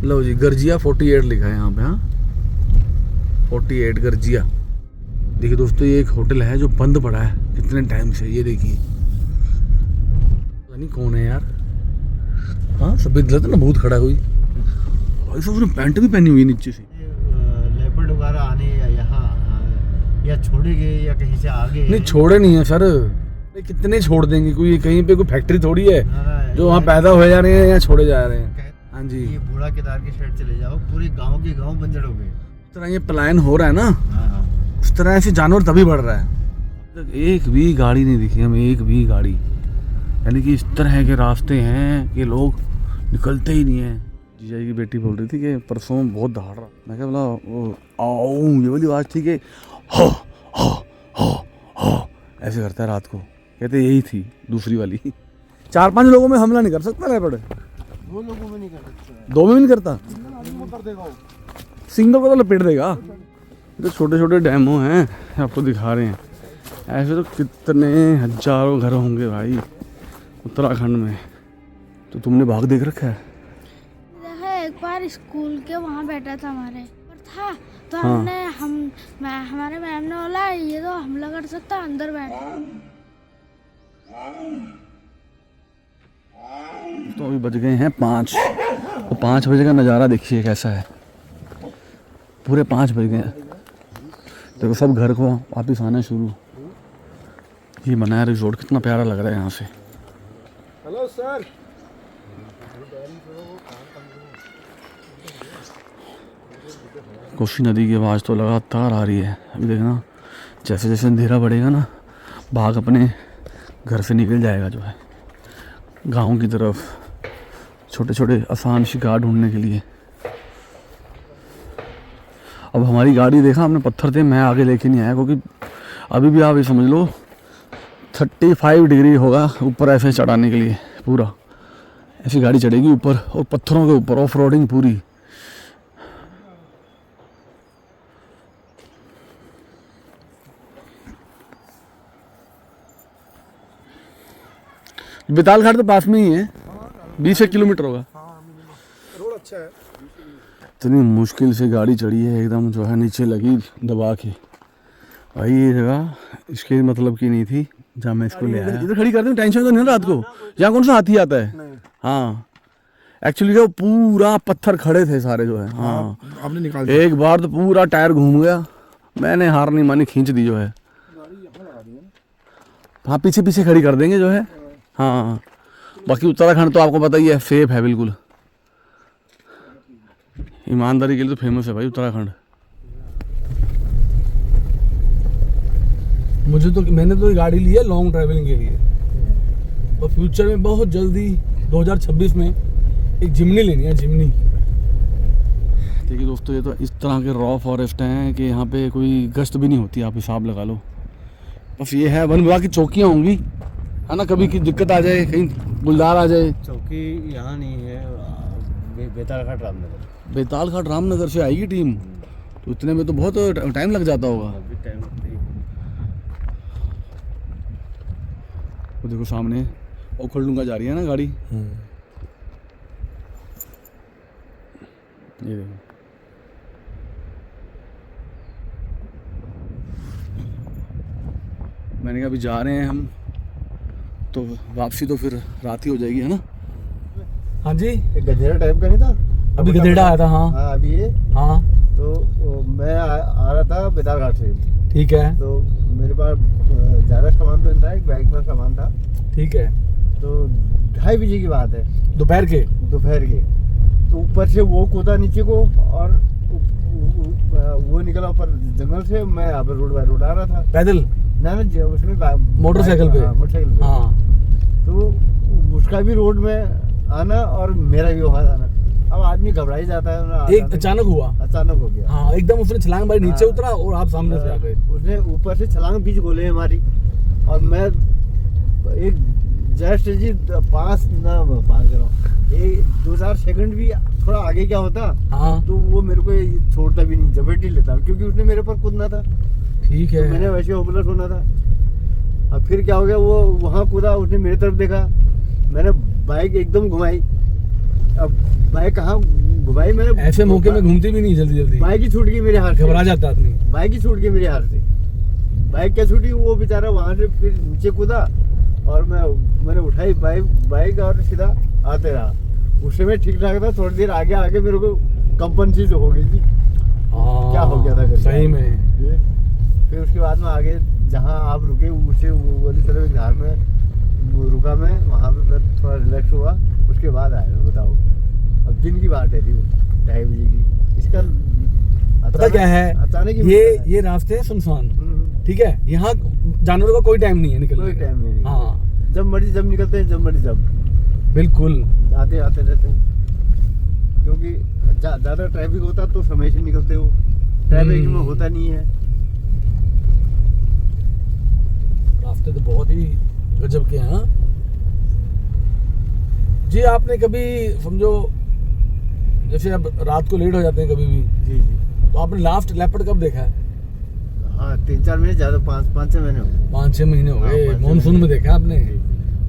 लो जी गर्जिया 48 लिखा है यहाँ पे। हाँ 48 गर्जिया। देखिए दोस्तों ये एक होटल है जो बंद पड़ा है कितने टाइम से, ये देखिए पता नहीं कौन है यार। हाँ सफेद गलत ना बहुत खड़ा हुई भाई साहब, उसने पैंट भी पहनी हुई नीचे से। लेपर्ड वगैरह आने यहाँ या छोड़ेंगे या कहीं से आगे? नहीं छोड़े नहीं है सर, कितने छोड़ देंगे, कोई कहीं पे कोई फैक्ट्री थोड़ी है जो वहाँ पैदा हो जा रहे हैं या छोड़े जा रहे हैं। हाँ जी ये बूढ़ा केदार की साइड चले जाओ, पूरे गांव के गांव बंजर हो गए। इस तरह ये पलायन हो रहा है ना, उस तरह ऐसे जानवर तभी बढ़ रहा है। एक भी गाड़ी नहीं दिखी हमें, एक भी गाड़ी, यानी कि इस तरह के रास्ते हैं कि लोग निकलते ही नहीं है। जीजा की बेटी बोल रही थी कि परसों बहुत दहाड़ रहा, मैं क्या बोला वो आओ ये वाली आवाज़ थी कि हो हो हो हो ऐसे करता है रात को, कहते यही थी दूसरी वाली। 4-5 लोगों में हमला नहीं कर सकता लेपर्ड, 2 लोगों में नहीं कर सकता, 2 में भी नहीं करता, कर देगा वो। सिंगल को तो लपेट देगा। तो छोटे छोटे डैमो हैं आपको दिखा रहे हैं, ऐसे तो कितने हजारों घर होंगे भाई उत्तराखंड में। तो तुमने बाघ देख रखा है? देखा एक बार स्कूल के वहाँ बैठा था हमारे पर था तो हाँ। हमारे मैम ने बोला ये तो हमला कर सकता अंदर बैठ। तो अभी बज गए हैं 5 और 5 बजे का नज़ारा देखिए कैसा है, पूरे 5 बज गए। देखो सब घर को वापस आना शुरू। ये बनाया रिजॉर्ट कितना प्यारा लग रहा है यहाँ से। Hello sir. कोसी नदी की आवाज़ तो लगातार आ रही है। अभी देखना जैसे जैसे अंधेरा बढ़ेगा ना, बाघ अपने घर से निकल जाएगा जो है गाँव की तरफ, छोटे छोटे आसान शिकार ढूंढने के लिए। अब हमारी गाड़ी देखा हमने पत्थर थे, मैं आगे लेके नहीं आया क्योंकि अभी भी आप ये समझ लो 35 डिग्री होगा ऊपर ऐसे चढ़ाने के लिए, पूरा ऐसी गाड़ी चढ़ेगी ऊपर और पत्थरों के ऊपर ऑफ रोडिंग पूरी। बेताल घाट तो पास में ही है, 20 किलोमीटर होगा। रोड अच्छा है। इतनी मुश्किल से गाड़ी चढ़ी है एकदम जो है नीचे लगी दबा के। भाई ये जगह इसके मतलब की नहीं थी जहाँ मैं इसको ले आया। इधर खड़ी कर दूँ, टेंशन तो नहीं ना रात को। यहाँ कौन सा हाथी आता है? हाँ एक्चुअली क्या पूरा पत्थर खड़े थे सारे जो है। हाँ आपने निकाल एक बार तो पूरा टायर घूम गया, मैंने हार नहीं मानी, खींच दी जो है। हाँ पीछे पीछे खड़ी कर देंगे जो है। हाँ बाकी उत्तराखंड तो आपको पता ही है सेफ है बिल्कुल, ईमानदारी के लिए तो फेमस है भाई उत्तराखंड। मुझे तो मैंने तो गाड़ी ली है लॉन्ग ट्रैवलिंग के लिए, और फ्यूचर में बहुत जल्दी 2026 में एक जिमनी लेनी है, जिमनी। देखिए दोस्तों ये तो इस तरह के रॉ फॉरेस्ट हैं कि यहाँ पे कोई गश्त भी नहीं होती, आप हिसाब लगा लो। बस ये है वन विभाग की चौकियाँ होंगी है ना, कभी की दिक्कत आ जाए, कहीं गुलदार आ जाए। चौकी यहाँ नहीं है, बेतालघाट रामनगर। बेतालघाट रामनगर से आएगी टीम, तो इतने में तो बहुत टाइम लग जाता होगा। वो देखो सामने ओखलडुंगा जा रही है ना गाड़ी। ये देखो मैंने कहा अभी जा रहे हैं हम, तो वापसी तो फिर रात ही हो जाएगी है ना। हाँ जी एक गधेड़ा टाइप का नहीं था अभी गधेड़ा आया था। हाँ अभी ये हाँ तो मैं आ रहा था बेतालघाट से। ठीक है। तो मेरे पास ज़्यादा सामान तो नहीं था, एक बैग में सामान था। ठीक है। तो 2:30 बजे की बात है, दोपहर के। तो ऊपर से वो कूदा नीचे को और वो निकला ऊपर जंगल से। मैं यहाँ पर रोड बाय रोड आ रहा था पैदल ना उसमें मोटरसाइकिल पे। मोटरसाइकिल पे। हाँ तो उसका भी रोड में आना और मेरा भी वहाँ आना। अब आदमी घबरा ही जाता है। एक अचानक हो गया। हाँ एकदम उसने छलांग मारी, नीचे उतरा और आप सामने से आ गए। उसने ऊपर से छलांग बीच गोले हमारी, और मैं एक जस्ट जी 2-4 सेकंड भी थोड़ा आगे क्या होता। हाँ तो वो मेरे को छोड़ता भी नहीं, जबरदस्ती लेता, क्योंकि उसने मेरे पर कूदना था। ठीक है। तो मैंने वैसे ओबलर होना था। अब फिर क्या हो गया, वो वहाँ कूदा, उसने मेरी तरफ देखा, मैंने बाइक एकदम घुमाई अब बाइक कहाँ भाई, मैंने ऐसे मौके में घूमती भी नहीं जल्दी जल्दी, बाइक ही छूट गई मेरे हाथ से, घबरा जाता आदमी। बाइक ही छूट गई मेरे हाथ से। बाइक क्या छूटी, वो बेचारा वहां से फिर नीचे कूदा और मैंने उठाई बाइक और सीधा आते रहा। उस समय ठीक ठाक था, थोड़ी देर आगे आगे मेरे को कंपन चीज हो गई थी। क्या हो गया था करके। सही में। फिर उसके बाद में आगे जहाँ आप रुके उसे वो वाली तरफ घर में रुका मैं, वहाँ पे मैं थोड़ा रिलैक्स हुआ, उसके बाद आया। बताओ, अब दिन की बात है थी वो 2:30 बजे की। इसका पता क्या है, अचानक ये रास्ते है सुनसान, ठीक है, यहाँ जानवरों का कोई टाइम नहीं है निकलने कोई का। टाइम नहीं। हाँ, जब मर्जी जब निकलते हैं, जब मर्जी जब बिल्कुल आते आते रहते हैं। क्योंकि ज़्यादा ट्रैफिक होता तो समय से निकलते हो, ट्रैफिक में होता नहीं है। रास्ते तो बहुत ही गजब के हैं। हाँ? जी, आपने कभी समझो जैसे अब रात को लेट हो जाते हैं कभी भी, जी जी। तो आपने लास्ट लेपर्ड कब देखा है? हाँ, 3-4 महीने, ज़्यादा 5-6 महीने हो गए। 5-6 महीने हो गए। मानसून में देखा आपने,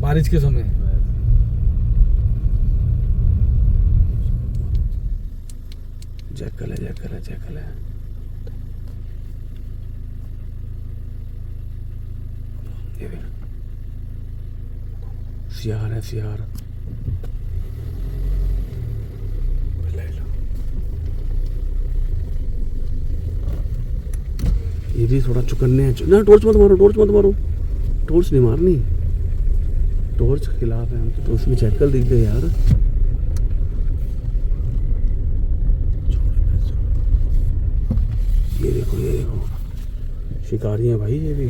बारिश के समय। जैकल है। ये देख, सियार है, सियार। ये भी थोड़ा चुकन्ने हैं ना। टॉर्च मत मारो, टॉर्च नहीं मारनी, टॉर्च के खिलाफ है हम तो उसमें जैकल दिख गए यार। ये देखो शिकारी हैं भाई, ये भी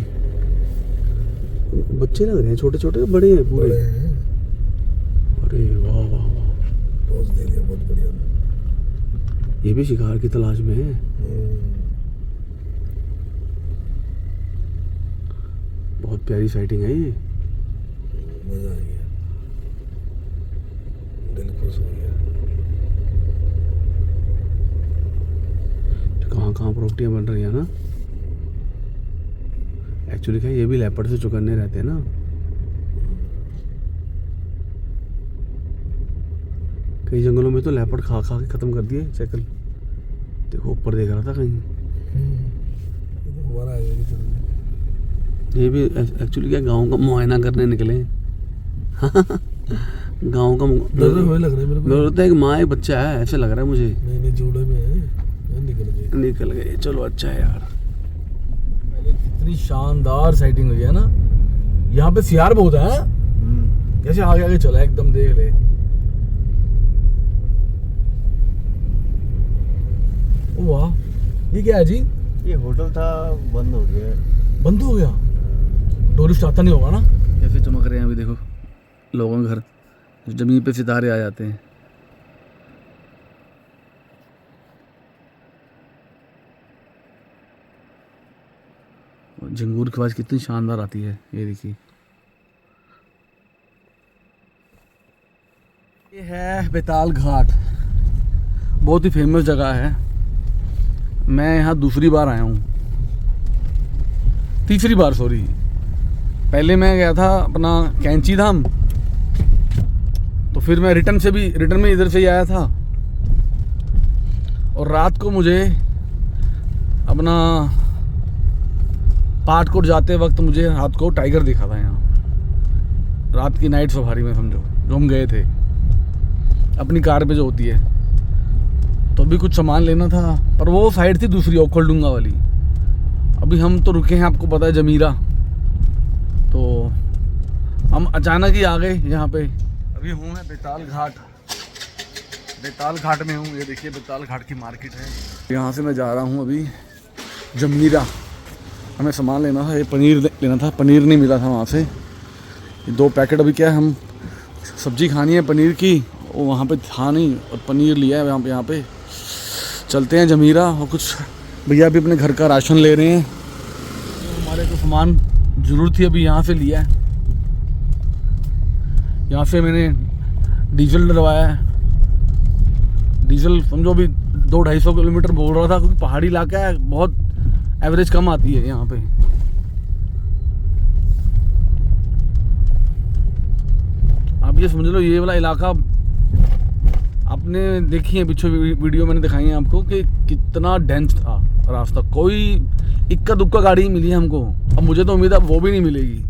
बच्चे लग रहे हैं, छोटे छोटे बड़े हैं पूरे। अरे वाह वाह वाह, टॉर्च दे दिया, बहुत बढ़िया। ये भी शिकार की तलाश में है। बहुत प्यारी साइटिंग है ये। मजा आ गया, दिल खुश हो गया। कहाँ प्रॉपर्टियाँ बन रही है ना। एक्चुअली क्या, ये भी लेपर्ड से चुकन्ने रहते हैं ना। कई जंगलों में तो लेपर्ड खा के खत्म कर दिए साइकिल। देखो ऊपर देख रहा था कहीं। ये भी एक्चुअली क्या, गांव का मुआयना करने निकले। गांव का लग रहा है मेरे को, लगता है कि माँ एक बच्चा है, ऐसे लग रहा है मुझे। नहीं जोड़े में है, निकल गए। चलो अच्छा है यार। पहले कितनी शानदार साइटिंग हुई है ना। यहाँ पे सियार बहुत है। कैसे आगे आगे चला एकदम, देख ले। वाह, ये क्या है जी? ये होटल था, बंद हो गया। बंद हो गया? टूरिस्ट आता नहीं होगा ना। कैसे चमक रहे हैं अभी देखो लोगों के घर, जमीन पे सितारे आ जाते हैं। झंगूर की आवाज कितनी शानदार आती है, ये देखिए। ये है बेताल घाट, बहुत ही फेमस जगह है। मैं यहाँ दूसरी बार आया हूँ, तीसरी बार सॉरी। पहले मैं गया था अपना कैंची धाम, तो फिर मैं रिटर्न में इधर से ही आया था। और रात को मुझे अपना पाटकोट जाते वक्त मुझे रात को टाइगर दिखा था यहाँ। रात की नाइट सफारी में समझो, जो हम गए थे अपनी कार पे जो होती है। तो अभी कुछ सामान लेना था, पर वो साइड थी दूसरी, ओखलडुंगा वाली। अभी हम तो रुके हैं, आपको पता है, जमीरा। तो हम अचानक ही आ गए यहाँ पे। अभी हूँ मैं बेताल घाट में हूँ। ये देखिए बेताल घाट की मार्केट है। यहाँ से मैं जा रहा हूँ अभी जमीरा। हमें सामान लेना था, ये पनीर लेना था, पनीर नहीं मिला था वहाँ से। ये 2 पैकेट, अभी क्या है, हम सब्जी खानी है पनीर की, वो वहाँ पे था नहीं, और पनीर लिया है यहाँ पे। चलते हैं जमीरा। और कुछ भैया भी अपने घर का राशन ले रहे हैं। हमारे को सामान ज़रूरत थी, अभी यहाँ से लिया है। यहाँ से मैंने डीजल डलवाया है। डीजल समझो अभी 200-250 किलोमीटर बोल रहा था, क्योंकि पहाड़ी इलाका है, बहुत एवरेज कम आती है यहाँ पे। आप ये समझ लो, ये वाला इलाका आपने देखी है पीछे वीडियो मैंने दिखाई है आपको कि कितना डेंस था रास्ता, कोई इक्का दुक्का गाड़ी मिली है हमको। अब मुझे तो उम्मीद है वो भी नहीं मिलेगी।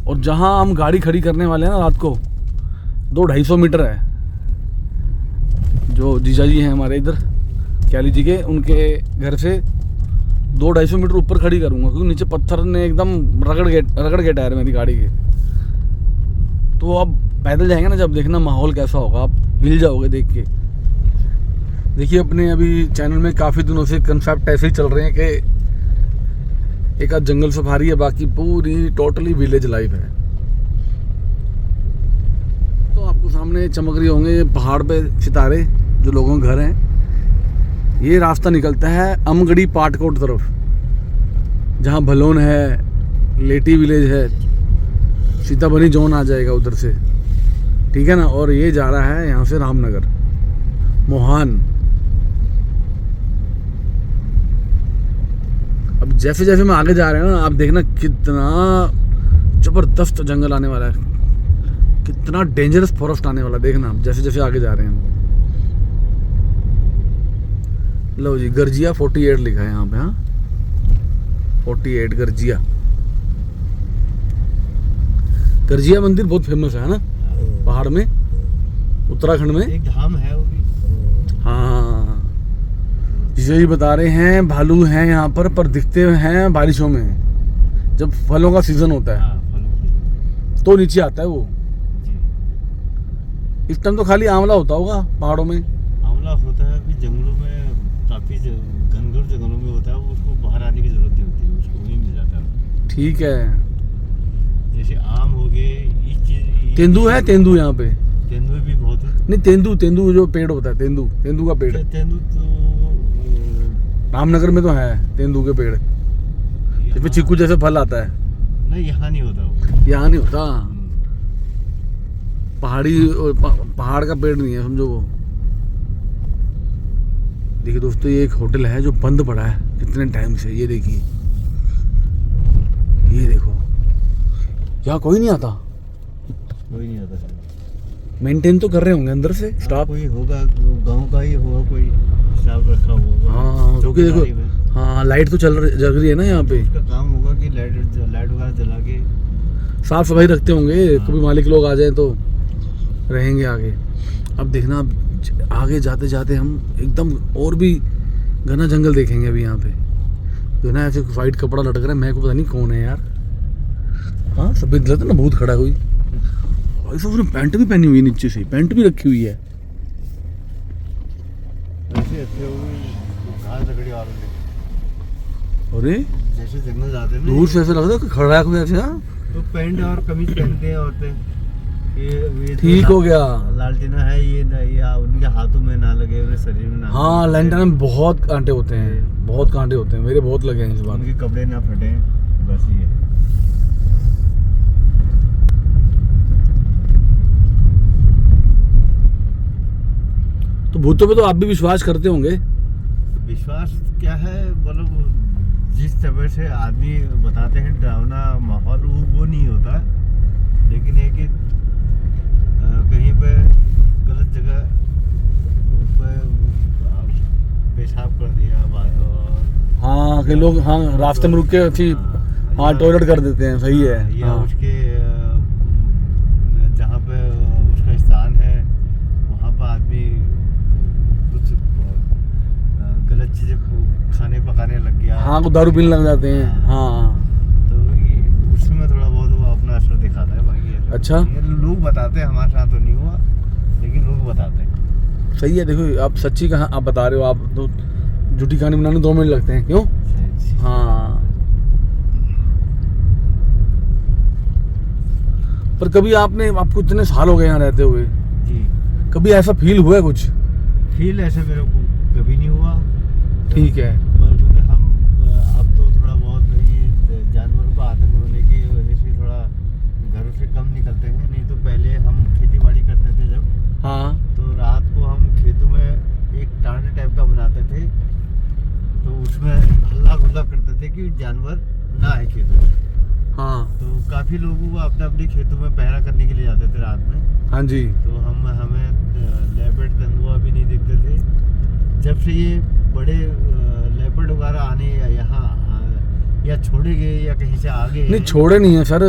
और जहाँ हम गाड़ी खड़ी करने वाले हैं ना रात को 200-250 मीटर है। जो जीजा जी हैं हमारे इधर क्याली जी के, उनके घर से 200-250 मीटर ऊपर खड़ी करूँगा क्योंकि नीचे पत्थर ने एकदम रगड़ के टायर मेरी गाड़ी के। तो अब पैदल जाएंगे ना, जब देखना माहौल कैसा होगा, आप हिल जाओगे देख के। देखिए अपने अभी चैनल में काफ़ी दिनों से कंसेप्ट ऐसे ही चल रहे हैं कि एक आध जंगल सफारी है, बाकी पूरी टोटली विलेज लाइफ है। तो आपको सामने चमक रही होंगे पहाड़ पे सितारे, जो लोगों के घर हैं। ये रास्ता निकलता है अमगढ़ी पाटकोट तरफ, जहाँ भलोन है, लेटी विलेज है, सीताबनी जोन आ जाएगा उधर से, ठीक है ना। और ये जा रहा है यहाँ से रामनगर, मोहान। अब जैसे जैसे मैं आगे जा रहे हैं ना, आप देखना कितना जबरदस्त जंगल आने वाला है, कितना डेंजरस फॉरेस्ट आने वाला है, देखना जैसे जैसे आगे जा रहे हैं। लो जी, गर्जिया 48 लिखा है यहाँ पे। हाँ 48 गर्जिया। गर्जिया मंदिर बहुत फेमस है ना पहाड़ में, उत्तराखंड में। एक धाम है वो भी। हाँ, जिसे भी बता रहे हैं भालू हैं यहाँ पर दिखते हैं बारिशों में, जब फलों का सीजन होता है। फलों तो नीचे आता है वो। जी। इस टाइम तो खाली आंवला होता होगा पहाड़ों में। आंवला होता है, फिर जंगलों में काफी घनघोर जंगलों में होता है, उसको बाहर आने की जरूरत नहीं होती, उसको वहीं मिल जाता है। ठीक है। जैसे आम हो गए, इस चीज। तेंदू है, तेंदू यहाँ पे। तेंदुए भी बहुत है। नहीं, तेंदू जो पेड़ होता है, तेंदू का पेड़। तेंदू तो रामनगर में तो है तेंदू के पेड़, जिसमें चीकू जैसे फल आता है। नहीं, यहाँ नहीं होता वो। यहाँ नहीं होता, पहाड़ का पेड़ नहीं है समझो वो। देखिए दोस्तों, ये एक होटल है जो बंद पड़ा है कितने टाइम से। ये देखिए, ये देखो, यहाँ कोई नहीं आता। कोई नहीं आता। मेंटेन तो कर रहे होंगे अंदर से स्टाफ। कोई होगा, गांव का ही होगा, कोई स्टाफ रखा होगा। हाँ, क्योंकि देखो, हाँ लाइट तो जग रही है ना यहाँ पे। उसका काम होगा कि लाइट वगैरह जला के साफ सफाई रखते होंगे। कभी मालिक लोग आ जाए तो रहेंगे आगे। अब देखना, आगे जाते जाते हम एकदम और भी घना जंगल देखेंगे अभी यहाँ पे। जो ना ऐसे वाइट कपड़ा लटक रहा है, मैं को पता नहीं कौन है यार। हाँ सफेद लगता ना, भूत खड़ा है कोई। और इसमें उसने पैंट भी पहनी हुई है, नीचे से पैंट भी रखी हुई है। ऐसे अच्छे घास लकड़ी वालों ने। अरे जैसे जंगल जाते हैं ना, दूर से ऐसा लगता है कि खड़ा है कोई ऐसे। हाँ तो पैंट और कमीज पहनते हैं औरतें। ये ठीक हो गया। लालटेना है ये उनके हाथों में ना लगे, उनके शरीर में ना। हाँ, लैंटर्न में बहुत कांटे होते हैं, बहुत कांटे होते हैं। मेरे बहुत लगे हैं इस बार। उनके कपड़े ना फटे, बस ये। तो भूतों पे तो आप भी विश्वास करते होंगे। विश्वास क्या है, मतलब जिस तरह से आदमी बताते हैं डरावना माहौल, वो नहीं होता। लेकिन है कि कहीं पे गलत जगह पेशाब कर दिया और हाँ कि लोग हाँ रास्ते में रुक के अच्छी हाँ टॉयलेट कर देते हैं। सही है। या हाँ। उसके जहाँ पे उसका स्थान है वहाँ पर आदमी कुछ गलत चीज़ें खाने पकाने लग गया। हाँ, को दारू पीने लग जाते हैं। हाँ तो ये उसमें थोड़ा बहुत वो अपना असर दिखाता है। बाकी अच्छा, ये लोग बताते हैं, हमारे साथ तो नहीं हुआ, लेकिन लोग बताते हैं। सही है। देखो आप सच्ची कहा आप बता रहे हो, आप तो झूठी कहानी बनाने 2 मिनट लगते हैं, क्यों? हाँ, पर कभी आपको इतने साल हो गए यहाँ रहते हुए, जी, कभी ऐसा फील हुआ है कुछ? फील ऐसे मेरे को कभी नहीं हुआ। ठीक है। पर क्योंकि हम अब तो थोड़ा बहुत ये जानवरों का आतंक होने की वजह से थोड़ा घरों से कम निकलते हैं। नहीं तो पहले हम खेती बाड़ी करते थे जब, हाँ, तो रात को हम खेतों में एक टांड टाइप का बनाते थे, तो उसमें हल्ला गुल्ला करते थे कि जानवर ना आए खेतों में। हाँ, तो काफ़ी लोग वो अपने अपने खेतों में पहरा करने के लिए जाते थे रात में। हाँ जी। तो हमें जब से ये बड़े लेपर्ड वगैरह आने यहाँ या छोड़े गए या कहीं से आ गए नहीं छोड़े नहीं है सर,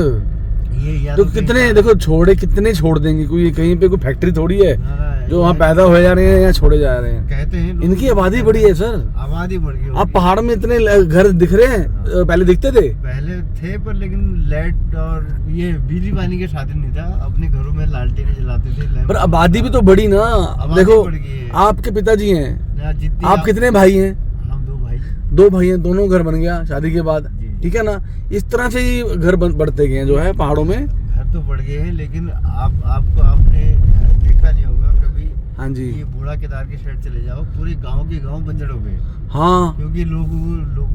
ये या तो कहीं कितने से- देखो छोड़े कितने छोड़ देंगे, कोई कहीं पे कोई फैक्ट्री थोड़ी है हाँ, जो वहाँ ये पैदा हो जा रहे हैं या छोड़े जा रहे हैं। कहते हैं लोग- इनकी आबादी बड़ी है सर, आबादी बढ़ गई आप होगी। पहाड़ में इतने घर दिख रहे हैं, पहले दिखते थे? पहले थे पर लेकिन लाइट और ये बिजली पानी के साधन नहीं था, अपने घरों में लालटेनें जलाते थे, लैंप- पर आबादी भी तो बड़ी ना। आबादी देखो बढ़ गई है। आपके पिताजी हैं, ना जितनी आप कितने भाई हैं? हम दो भाई। 2 भाई हैं, दोनों घर बन गया शादी के बाद, जी। ठीक है ना। इस तरह से ही घर बढ़ते गए हैं जो है पहाड़ों में। घर तो बढ़ गए हैं लेकिन आपको आपने देखा नहीं होगा कभी, हाँ जी, ये बूढ़ा केदार के साइड चले जाओ, पूरे गांव के गांव बंजर हो गए, हाँ क्योंकि लोगों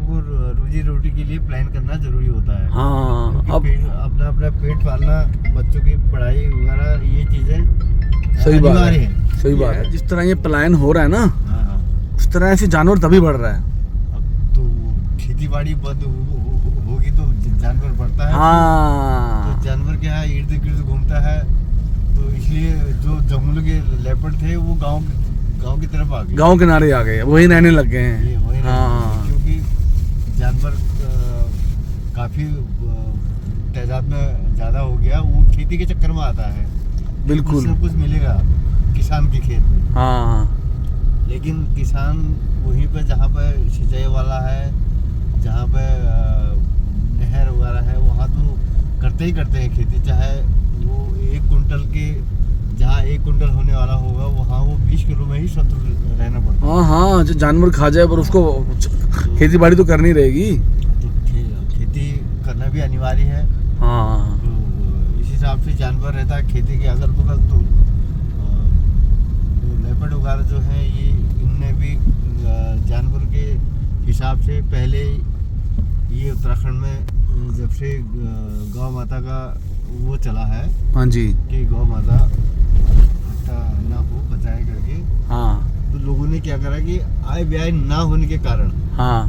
को रोजी रोटी के लिए प्लान करना जरूरी होता है। हाँ। क्योंकि अब अपना अपना पेट पालना, बच्चों की पढ़ाई वगैरह, ये चीजें सही बात अनिवार्य है, सही बात है। जिस तरह ये पलायन हो रहा है ना, हाँ, उस तरह से जानवर तभी बढ़ रहा है। अब तो खेती बाड़ी बंद होगी तो जानवर बढ़ता है। हाँ तो जानवर क्या है, इर्द गिर्द घूमता है, तो इसलिए जो जंगल के लेपर्ड थे वो गांव की तरफ आ गए, गांव किनारे आ गए, वही रहने लग गए ये हैं। वही हाँ क्योंकि जानवर काफी तादाद में ज्यादा हो गया, वो खेती के चक्कर में आता है, बिल्कुल, कुछ न कुछ मिलेगा किसान के खेत में। हाँ लेकिन किसान वहीं पे जहाँ पे सिंचाई वाला है, जहाँ पे नहर वगैरह है, वहाँ तो करते ही करते हैं खेती, चाहे वो 1 कुंटल के जहाँ 1 कुंटल होने वाला होगा वहाँ वो 20 किलो में ही शत्रु रहना पड़ता हाँ हाँ, जो जानवर खा जाए पर उसको खेती बाड़ी तो करनी रहेगी। है। तो खेती करना भी अनिवार्य है। हाँ तो इस हिसाब से जानवर रहता है खेती के अगल बगल। तो लेपर्ड वगैरह जो है ये, इनने भी जानवर के हिसाब से पहले ये उत्तराखंड में जब से गौ माता का वो चला है हाँ जी, कि गौ माता हत्या ना हो, बचाए करके, हाँ तो लोगों ने क्या करा कि आय व्यय ना होने के कारण, हाँ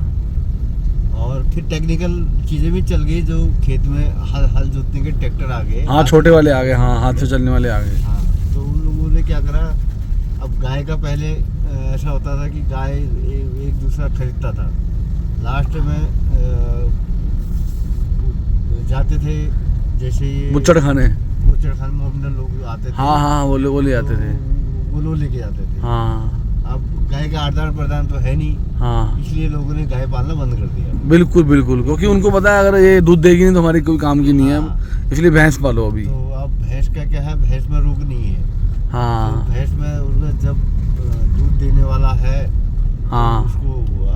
और फिर टेक्निकल चीजें भी चल गई, जो खेत में हल जोतने के ट्रैक्टर आ गए, हाँ, छोटे वाले आ गए, हाँ हाथ से चलने वाले आ गए। हाँ, तो उन लोगों ने क्या करा, अब गाय का पहले ऐसा होता था कि गाय एक दूसरा खरीदता था, लास्ट में जाते थे, जैसे ये बुच्चड़ खाने, बुच्चड़ खाने मोहम्मदन लोग आते थे, हाँ हाँ, वो ले जाते थे। वो लोग लेके जाते थे। हाँ अब गाय का आदान प्रदान तो है नहीं, हाँ, इसलिए लोगों ने गाय पालना बंद कर दिया। बिल्कुल बिल्कुल, क्योंकि उनको पता है अगर ये दूध देगी नहीं तो हमारी कोई काम की नहीं है, हाँ। इसलिए भैंस पालो अभी। तो अब भैंस का क्या है, भैंस में रोग नहीं है, तो हाँ भैंस में उनका जब दूध देने वाला है, हाँ, उसको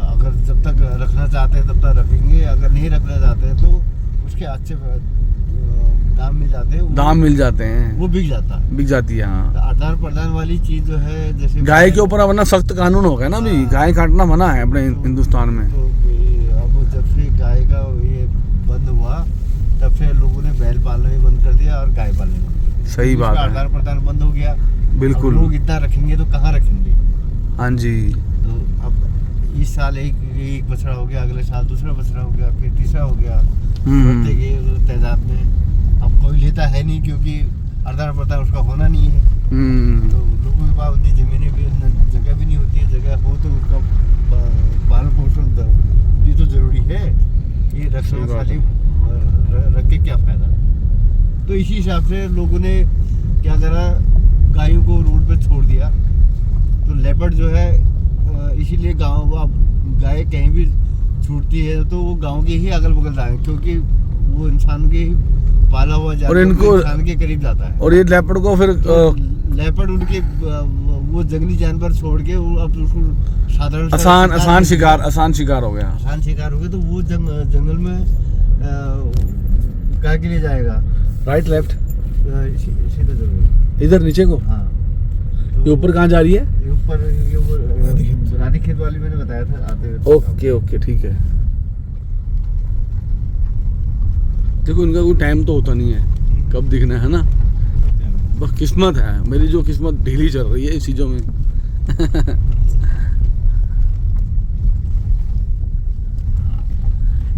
अगर जब तक रखना चाहते हैं तब तक रखेंगे, अगर नहीं रखना चाहते हैं तो उसके अच्छे दाम मिल जाते हैं, दाम मिल जाते हैं, वो बिक जाता है। बिक जाती है। हाँ, तो आदान प्रदान वाली चीज जो है, जैसे गाय के ऊपर वरना सख्त कानून हो गया ना अभी, हाँ। गाय काटना मना है अपने हिंदुस्तान में। तो अब जब से गाय का ये बंद हुआ तब से लोगों ने बैल पालना भी बंद कर दिया और गाय पालना भी बंद कर दिया। सही बात उसका है, आदान प्रदान बंद हो गया। बिल्कुल। अब लोग इतना रखेंगे तो कहाँ रखेंगे। हाँ जी, तो अब इस साल एक बछड़ा हो गया, अगले साल दूसरा बछड़ा हो गया, फिर तीसरा हो गया, बढ़ते गए तादाद में। अब कोई लेता है नहीं क्योंकि आदान प्रदान उसका होना नहीं है। तो लोगों के पास उतनी जमीनें भी, जगह भी नहीं होती है, जगह हो तो उसका पालन पोषण भी तो जरूरी है। ये रखना खाली रख के क्या फायदा। तो इसी हिसाब से लोगों ने क्या करा, गायों को रोड पे छोड़ दिया। तो लेपर्ड जो है इसीलिए गाँव, अब गाय कहीं भी छूटती है तो वो गाँव के ही अगल बगल जाए, क्योंकि वो इंसान के ही पाला हुआ जानवर, और इनको इंसान के करीब जाता है। और ये लेपर्ड को फिर लेपर्ड उनके वो जंगली जानवर छोड़ के वो अब उसको साधारण आसान शिकार हो गया। आसान शिकार हो गया। तो वो जंगल में क्या के लिए जाएगा, राइट लेफ्ट, सीधा जरूर, इधर नीचे को। हाँ। ये ऊपर कहाँ जा रही है? ये ऊपर ये वो रानी खेत वाली मैंने बताया था आते हुए। ओके ओके, ठीक है। देखो इनका कोई टाइम तो होता नहीं है कब दिखना है ना, बस किस्मत है। मेरी जो किस्मत ढीली चल रही है इस चीज़ों में।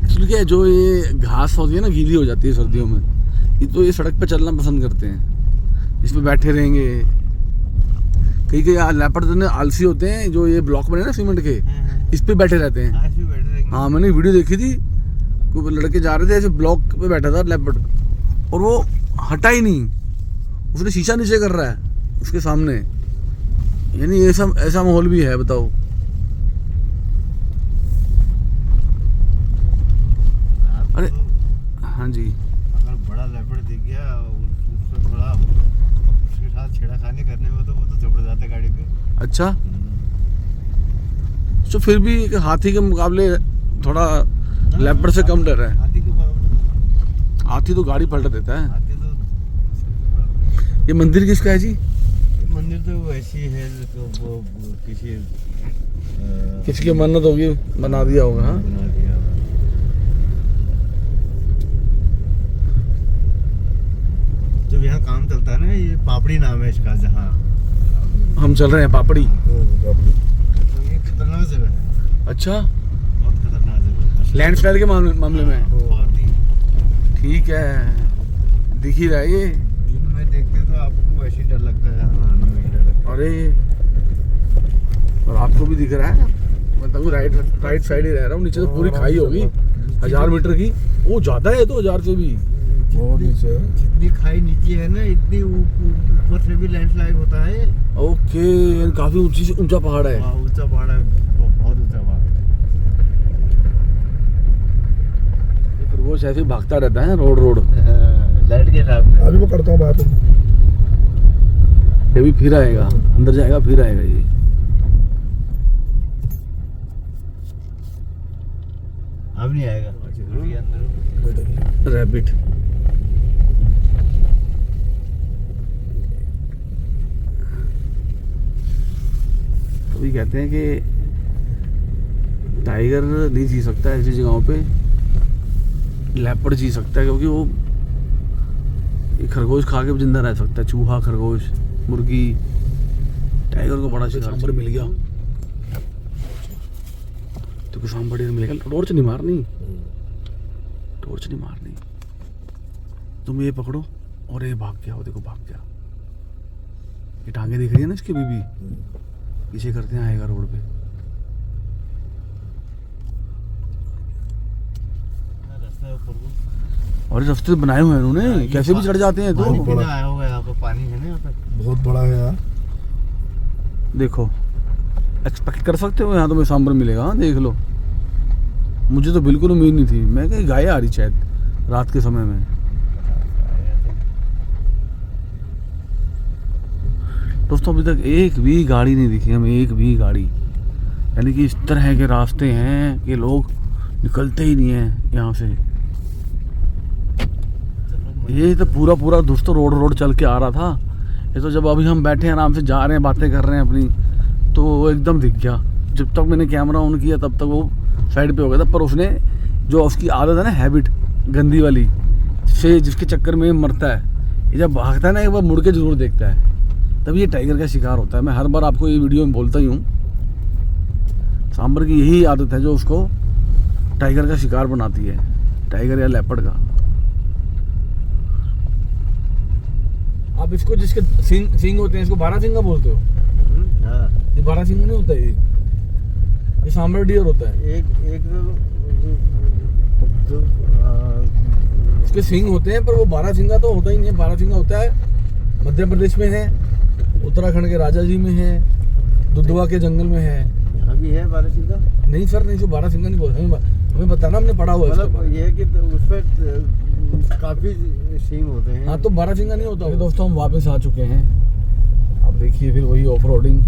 एक्चुअली क्या है, जो ये घास होती है ना, गीली हो जाती है सर्दियों में, ये तो ये सड़क पे चलना पसंद करते हैं, इस पे बैठे रहेंगे। कई कई लेपर्ड इतने आलसी होते हैं, जो ये ब्लॉक बने ना सीमेंट के, इस पे बैठे रहते हैं। ऐसे बैठे रहेंगे। हाँ, मैंने वीडियो देखी थी, कोई लड़के जा रहे थे ऐसे ब्लॉक पे बैठा था लेपर्ड, और वो हटा ही नहीं, उसने शीशा नीचे कर रहा है उसके सामने। यानी ऐसा माहौल भी है, बताओ। अरे हाँ जी, अगर बड़ा लेपर्ड दिख गया उसको थोड़ा उसके साथ छेड़खानी करने में तो वो तो जबड़ जाता है गाड़ी पे। अच्छा, तो फिर भी एक हाथी के मुकाबले थोड़ा लेपर्ड से कम डर है। हाथी के बराबर। हाथी तो गाड़ी पलट देता है। हाथी तो ये मंदिर किसका है जी? मंदिर तो वैसी है तो वो किसी किसी की मन्नत होगी, बना दिया होगा। हाँ, बना दिया। जब यहाँ काम चलता है ना, ये पापड़ी नाम है इसका, जहाँ हम चल रहे हैं पापड़ी। तो ये खतरनाक जगह है, अच्छा, बहुत खतरनाक जगह है। लैंडस्लाइड के मामले में बहुत ही ठीक है, दिख ही रहा है ये। दिन में देखते तो आपको वैसे ही डर लगता है, यहाँ आने में ही डर लगता है। अरे, और आपको भी दिख रहा है, मतलब राइट साइड ही रह रहा हूँ। नीचे तो पूरी खाई होगी 1000 मीटर की। वो ज्यादा है तो 1000 से भी। जितनी खाई नीचे है ना, इतनी ऊपर से भी लैंडस्लाइड होता है। ओके, काफी ऊंचा पहाड़ है। हाँ, ऊंचा पहाड़ है, बहुत ऊंचा पहाड़ है। खरगोश ऐसे ही भागता रहता है रोड लाइट के साथ। अभी मैं करता हूँ बात। ये भी फिर आएगा, अंदर जाएगा फिर आएगा ये। अब नहीं आएगा अंदर। रैबिट। तो ये कहते हैं कि टाइगर नहीं जी सकता ऐसी जगहों पे, लेपर्ड जी सकता है, क्योंकि वो खरगोश खा के भी जिंदा रह सकता है। चूहा, खरगोश, मुर्गी। टाइगर को बड़ा सांबर मिल गया तो सांबर मिलेगा। टॉर्च नहीं मारनी, टॉर्च नहीं मारनी। तुम ये पकड़ो और ये भाग गया, वो देखो भाग गया। ये टांगे दिख रही है ना इसकी बीबी, पीछे करते हैं, आएगा रोड पे। और रास्ते बनाए हुए हैं उन्होंने, कैसे भी चढ़ जाते हैं। पानी तो पीने आया होगा यहाँ पे, पानी है ना यहाँ पे, बहुत बड़ा है यार। देखो, एक्सपेक्ट कर सकते हो यहाँ तुम्हें सांबर मिलेगा। हाँ, देख लो, मुझे तो बिल्कुल उम्मीद नहीं थी। मैं कहीं गाय आ रही शायद रात के समय में। दोस्तों, अभी तक एक भी गाड़ी नहीं दिखी हमें, एक भी गाड़ी। यानी कि इस तरह के रास्ते हैं कि लोग निकलते ही नहीं हैं यहाँ से। ये तो पूरा दोस्तों रोड चल के आ रहा था। ये तो जब अभी हम बैठे आराम से जा रहे हैं, बातें कर रहे हैं अपनी, तो वो एकदम दिख गया। जब तक मैंने कैमरा ऑन किया तब तक वो साइड पे हो गया था। पर उसने जो उसकी आदत है ना, हैबिट गंदी वाली से, जिसके चक्कर में मरता है, ये जब भागता है ना, एक बार मुड़ के जरूर देखता है, तभी ये टाइगर का शिकार होता है। मैं हर बार आपको ये वीडियो में बोलता ही हूँ, सांबर की यही आदत है जो उसको टाइगर का शिकार बनाती है, टाइगर या लेपर्ड का। आप इसको, जिसके सींग होते हैं, इसको बारहसिंगा बोलते हो? हाँ। ये बारहसिंगा नहीं होता, ये सांबर डियर होता है। एक जो इसके सींग होते हैं, पर वो बारहसिंगा तो होता ही नहीं है। बारहसिंगा होता है मध्य प्रदेश में है, उत्तराखंड के राजाजी में है, दुधवा के जंगल में है। यहाँ भी है बारहसिंगा? नहीं सर, नहीं, जो बारहसिंगा नहीं बोलते, हमें पता ना, हमने पढ़ा हुआ है। मतलब ये है कि उस पर काफी सींग होते हैं। हाँ, तो बारहसिंगा नहीं होता। दोस्तों, हम वापस आ चुके हैं। अब देखिए फिर वही ऑफ रोडिंग।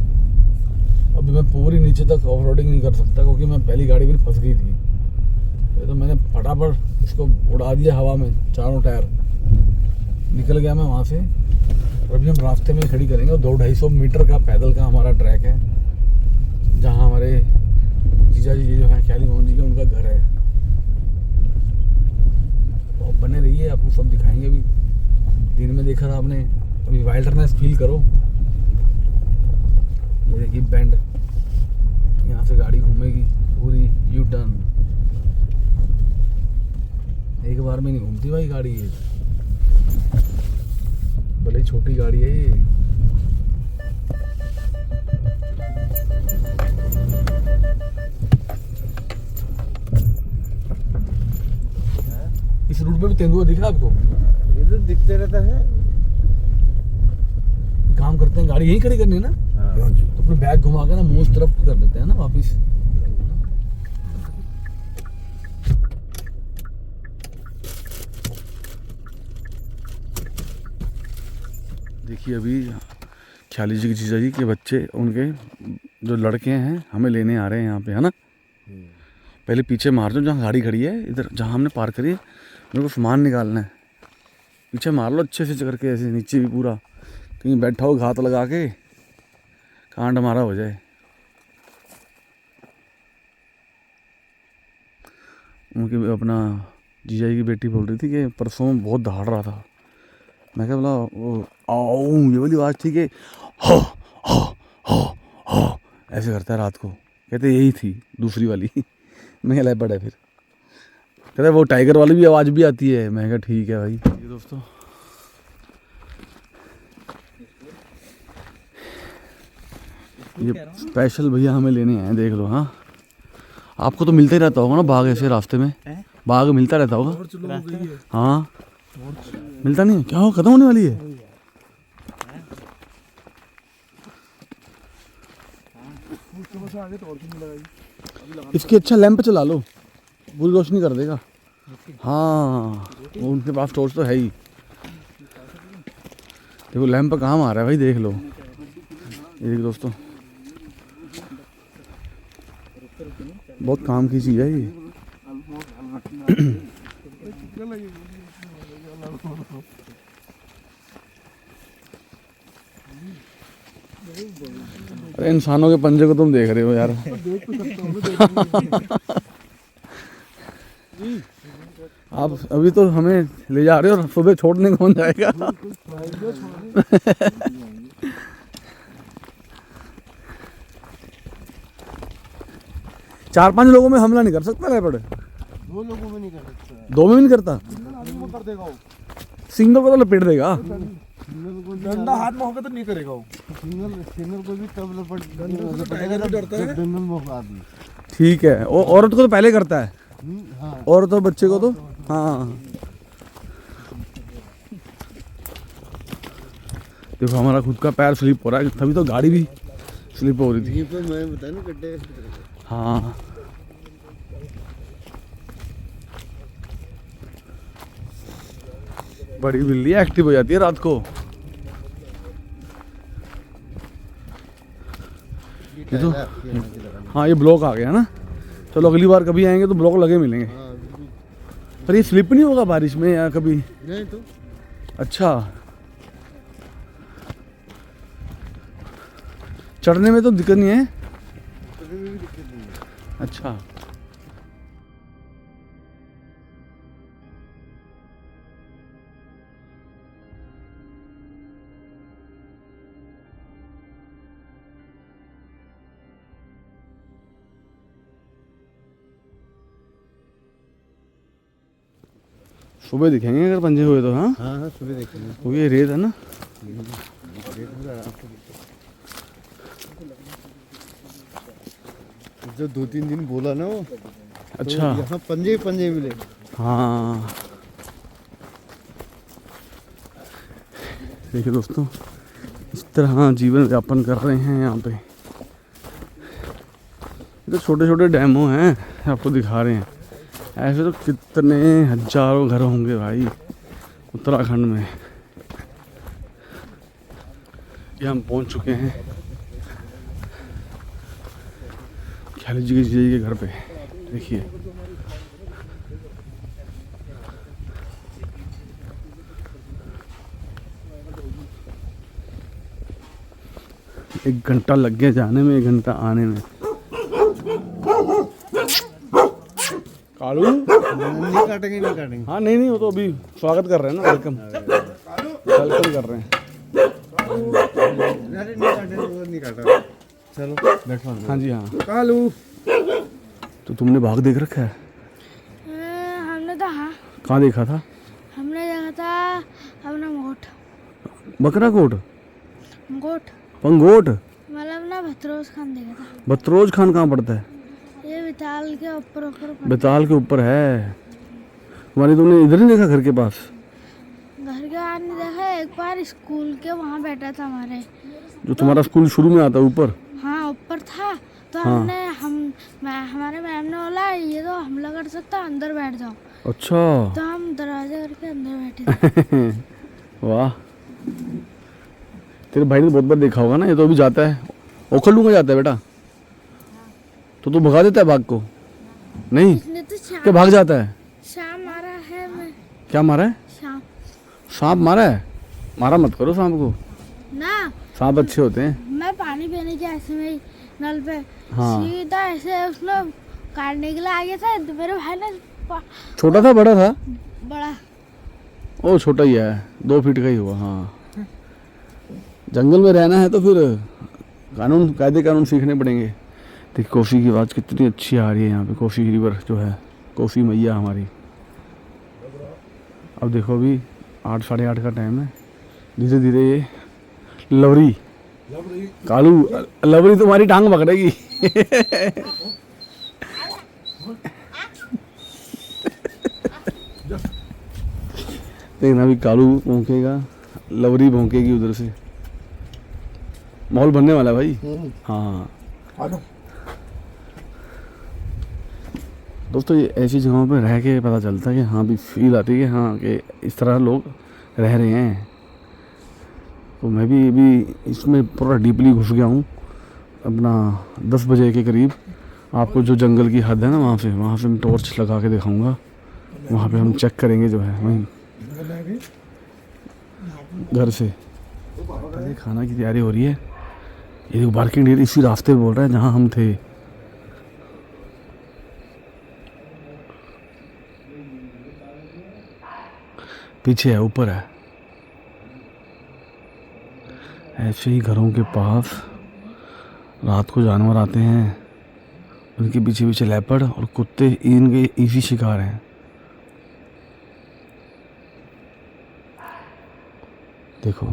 अभी मैं पूरी नीचे तक ऑफ रोडिंग नहीं कर सकता, क्योंकि मैं पहली गाड़ी में फंस गई थी। ये तो मैंने फटाफट इसको उड़ा दिया हवा में, चारों टायर निकल गया मैं वहाँ से। और अभी हम रास्ते में खड़ी करेंगे। 200-250 मीटर का पैदल का हमारा ट्रैक है, जहाँ हमारे जीजा जी जो है, ख्याली मोहन जी का, उनका घर है। तो आप बने रहिए, आपको सब दिखाएंगे। अभी दिन में देखा था आपने, अभी वाइल्डनेस फील करो। ये देखिए बैंड, यहाँ से गाड़ी घूमेगी पूरी यू टर्न। एक बार में नहीं घूमती भाई गाड़ी, ये भले छोटी गाड़ी है ये। पे भी तेंदुआ दिखा आपको? ये तो दिखते रहता है। काम करते हैं, गाड़ी यहीं खड़ी करनी है ना, हाँ। तो अपने बैग घुमा के ना मुंह उस तरफ कर देते हैं ना वापिस। देखिए अभी ख्याली जी की जीजा जी के बच्चे, उनके जो लड़के हैं हमें लेने आ रहे हैं यहाँ पे, है ना। पहले पीछे मार दो जहाँ गाड़ी खड़ी है, इधर जहाँ हमने पार्क करी है, मेरे को सामान निकालना है। पीछे मार लो अच्छे से करके, ऐसे नीचे भी पूरा, कहीं बैठा हो घात लगा के कांड मारा हो जाए। उनकी अपना जीजा जी की बेटी बोल रही थी कि परसों में बहुत दहाड़ रहा था। मैं क्या बोला, वो आओ ये वाली आवाज़ थी कि हो हो हो हो ऐसे करता है रात को। कहते यही थी दूसरी वाली। मैं क्या पड़ा फिर, कहते वो टाइगर वाली भी आवाज़ भी आती है। मैं कहा ठीक है भाई। ये दोस्तों ये स्पेशल भैया हमें लेने आए, देख लो। हाँ आपको तो मिलता ही रहता होगा ना बाघ, ऐसे रास्ते में बाघ मिलता रहता होगा। हाँ मिलता नहीं है क्या, हो खत्म होने वाली है। इसकी अच्छा लैंप चला लो, पूरी रोशनी कर देगा। हाँ उनके पास टॉर्च तो है ही। देखो लैंप कहाँ आ रहा है भाई, देख लो। ये देखो दोस्तों, बहुत काम की चीज़ है ये। अरे इंसानों के पंजे को तुम देख रहे हो यार। आप अभी तो हमें ले जा रहे हो और सुबह छोड़ने कौन जाएगा। 4-5 लोगों में हमला नहीं कर सकता लेपर्ड। 2 लोगों में नहीं कर सकता। 2 में भी नहीं करता, कर देगा वो। सिंगल को तो लपेट देगा। डंडा हाथ में होगा तो नहीं करेगा वो। सिंगल को भी तब लपेट, टाइगर डरता है डंडल में होगा आदमी। ठीक है, वो औरत को तो पहले करता है। हाँ। औरत और बच्चे को तो हाँ। देखो हमारा खुद का पैर स्लिप हो रहा है, तभी तो गाड़ी भी स्लिप हो रही थी। ये तो मैं बताया ना गड्ढे। हाँ बड़ी बिल्ली एक्टिव हो जाती है रात को। ये तो हाँ ये ब्लॉक आ गया ना, चलो अगली बार कभी आएंगे तो ब्लॉक लगे मिलेंगे। पर ये स्लिप नहीं होगा बारिश में या कभी? नहीं तो अच्छा, चढ़ने में तो दिक्कत नहीं है। अच्छा सुबह दिखेंगे अगर पंजे हुए तो। हाँ हाँ सुबह देखेंगे। वो ये रेत है ना। जो 2-3 दिन बोला ना वो, अच्छा तो यहाँ पंजे पंजे मिले। हाँ देखिए दोस्तों, इस तरह जीवन यापन कर रहे हैं यहाँ पे। ये तो छोटे छोटे डैमो हैं आपको दिखा रहे हैं, ऐसे तो कितने हजारों घर होंगे भाई उत्तराखंड में। ये हम पहुंच चुके हैं ख्याली जी के घर पे। देखिए एक घंटा लग गया जाने में, 1 घंटा आने में। कालू नहीं काटेंगे नहीं काटेंगे। हाँ नहीं वो तो अभी स्वागत कर रहे हैं ना, वेलकम कर रहे हैं। अरे नहीं काटेंगे, वो नहीं काटा। चलो बैठो। हाँ जी हाँ। कालू तो तुमने बाघ देख रखा है? हमने तो हाँ कहाँ देखा था? हमने देखा था अपना गोट। बकरा कोट गोट पंगोट मतलब ना भत्रोज खान देखा था। बतरोज खान कहाँ पड़ता है? ये विताल के ऊपर ऊपर बेताल के ऊपर है। तुम्हारी तुमने इधर नहीं देखा घर के पास? घर के बाहर नहीं देखा, एक बार स्कूल के वहाँ बैठा था हमारे। जो तुम्हारा स्कूल शुरू में आता है ऊपर? हाँ ऊपर था, तो हाँ। हमारे मैम ने बोला ये तो हमला कर सकता, अंदर बैठ जाओ। अच्छा। तो हम दरवाजे करके अंदर बैठे थे। वाह, तेरे भाई ने बहुत बार देखा होगा ना, ये तो अभी जाता है ओखलू में जाता है बेटा, तो तू भगा देता है बाघ को? नहीं, इसने तो क्या भाग जाता है? शाम मारा है मैं। क्या मारा है? शाम सांप मारा है? मारा मत करो सांप को, ना, सांप अच्छे होते हैं। मैं पानी पीने के ऐसे में ही नल पे हाँ। सीधा ऐसे उसने काटने के लिए आ गया था, तो मेरे भाई ने छोटा था बड़ा था? बड़ा। ओ छोटा ही है, 2 फीट का ही हुआ। हाँ, जंगल में रहना है तो फिर कानून कायदे कानून सीखने पड़ेंगे। देखिए कोसी की आवाज़ कितनी अच्छी आ रही है यहाँ पे, कोसी रिवर जो है, कोसी मैया हमारी। अब देखो अभी 8 साढ़े 8 का टाइम है, धीरे धीरे ये लवरी कालू, लवरी तुम्हारी टांग पकड़ेगी। देखना अभी कालू भौंकेगा, लवरी भौंकेगी उधर से। माहौल बनने वाला है भाई। हाँ दोस्तों, ये ऐसी जगहों पे रह के पता चलता है कि हाँ भी फील आती है कि हाँ कि इस तरह लोग रह रहे हैं। तो मैं भी अभी इसमें पूरा डीपली घुस गया हूँ। अपना 10 बजे के करीब आपको जो जंगल की हद है ना, वहाँ से मैं टॉर्च लगा के दिखाऊंगा। वहाँ पे हम चेक करेंगे जो है वहीं घर से। खाना की तैयारी हो रही है। ये पार्किंग एरिया इसी रास्ते पे बोल रहा है जहाँ हम थे। पीछे है, ऊपर है। ऐसे ही घरों के पास रात को जानवर आते हैं, उनके पीछे पीछे लेपर्ड और कुत्ते इनके इजी शिकार हैं। देखो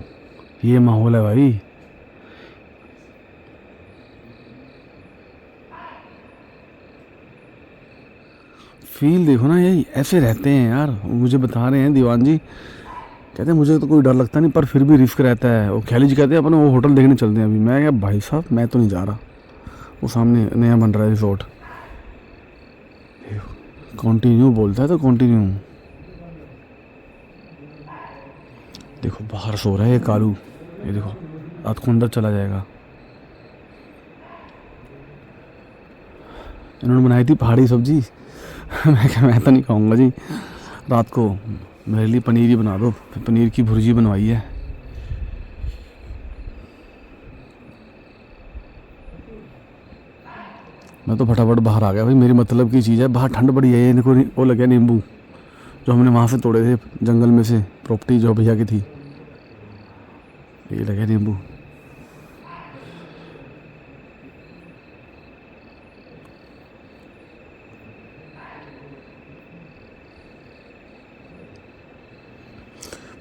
ये माहौल है भाई। फील देखो ना, यही ऐसे रहते हैं यार। मुझे बता रहे हैं दीवान जी, कहते हैं मुझे तो कोई डर लगता नहीं पर फिर भी रिस्क रहता है। वो ख्याली जी कहते हैं अपने वो होटल देखने चलते हैं अभी। मैं क्या भाई साहब, मैं तो नहीं जा रहा। वो सामने नया बन रहा है रिसोर्ट। कंटिन्यू बोलता है तो कंटिन्यू। देखो बाहर सो रहा है ये कालू। ये देखो रात को अंदर चला जाएगा। इन्होंने बनाई थी पहाड़ी सब्जी। मैं तो नहीं खाऊंगा जी। रात को मेरे लिए पनीर ही बना दो। फिर पनीर की भुर्जी बनवाई है। मैं तो फटाफट बाहर आ गया भाई। मेरी मतलब की चीज़ है, बाहर ठंड बड़ी है। इनको वो लगे नींबू जो हमने वहाँ से तोड़े थे जंगल में से, प्रॉपर्टी जो भैया की थी। ये लगे नींबू।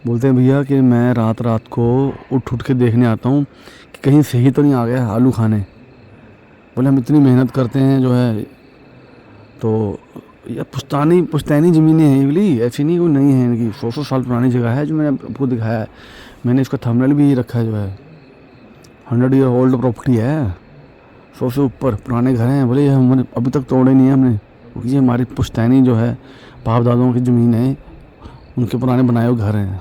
बोलते हैं भैया कि मैं रात रात को उठ के देखने आता हूँ कि कहीं सही तो नहीं आ गया आलू खाने। बोले हम इतनी मेहनत करते हैं जो है, तो ये पुश्तैनी ज़मीनें हैं इवली, ऐसी नहीं कोई नहीं है इनकी। 100 साल पुरानी जगह है जो मैंने आपको दिखाया है। मैंने इसका थंबनेल भी रखा है जो है। 100 ईयर ओल्ड प्रॉपर्टी है। 100 से ऊपर पुराने घर हैं। बोले ये हमने अभी तक तोड़े नहीं है हमने, क्योंकि ये हमारी पुश्तैनी जो है बाप दादों की ज़मीन है, उनके पुराने बनाए हुए घर हैं।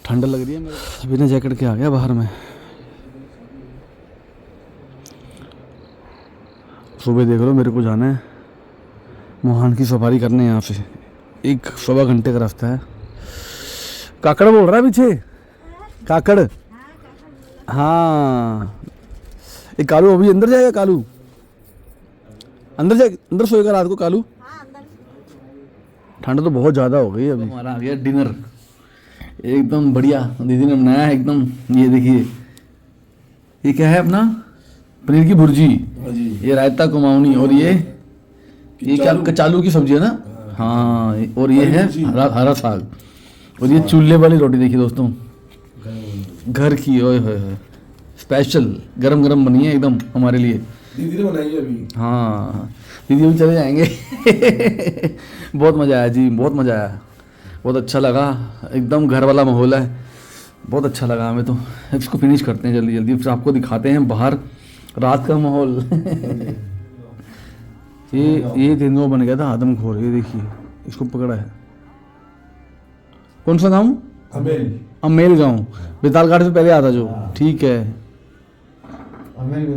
ठंड लग रही है मेरे, बिना जैकेट के आ गया बाहर में। सुबह देख लो, मेरे को जाना है मोहान की सफारी करने। यहाँ से 1-1.25 घंटे का रास्ता है। काकड़ बोल रहा है पीछे, काकड़। हाँ ये कालू अभी अंदर जाएगा। कालू अंदर सोएगा रात को कालू। ठंड तो बहुत ज़्यादा हो गई अभी। हमारा आ गया डिनर एकदम बढ़िया, दीदी ने बनाया है एकदम। ये देखिए, ये क्या है अपना पनीर की भुर्जी, ये रायता कुमाऊनी, और ये क्या कचालू की सब्जी है ना। हाँ, और ये है हरा साग, और ये चूल्हे वाली रोटी। देखिए दोस्तों, घर की। ओए होए होए, इस स्पेशल गरम गरम बनी है एकदम हमारे लिए। दीदी ने बनाई है अभी। हाँ दीदी भी चले जाएंगे। बहुत मज़ा आया जी, बहुत मज़ा आया, बहुत अच्छा लगा, एकदम घर वाला माहौल है, बहुत अच्छा लगा हमें तो। इसको फिनिश करते हैं जल्दी जल्दी, फिर आपको दिखाते हैं बाहर रात का माहौल। ये तेंदुआ बन गया था आदमखोर, ये देखिए इसको पकड़ा है। कौन सा गाँव? अमेल। अमेल गाँव, बेताल घाट से पहले आता जो, ठीक है। अमेल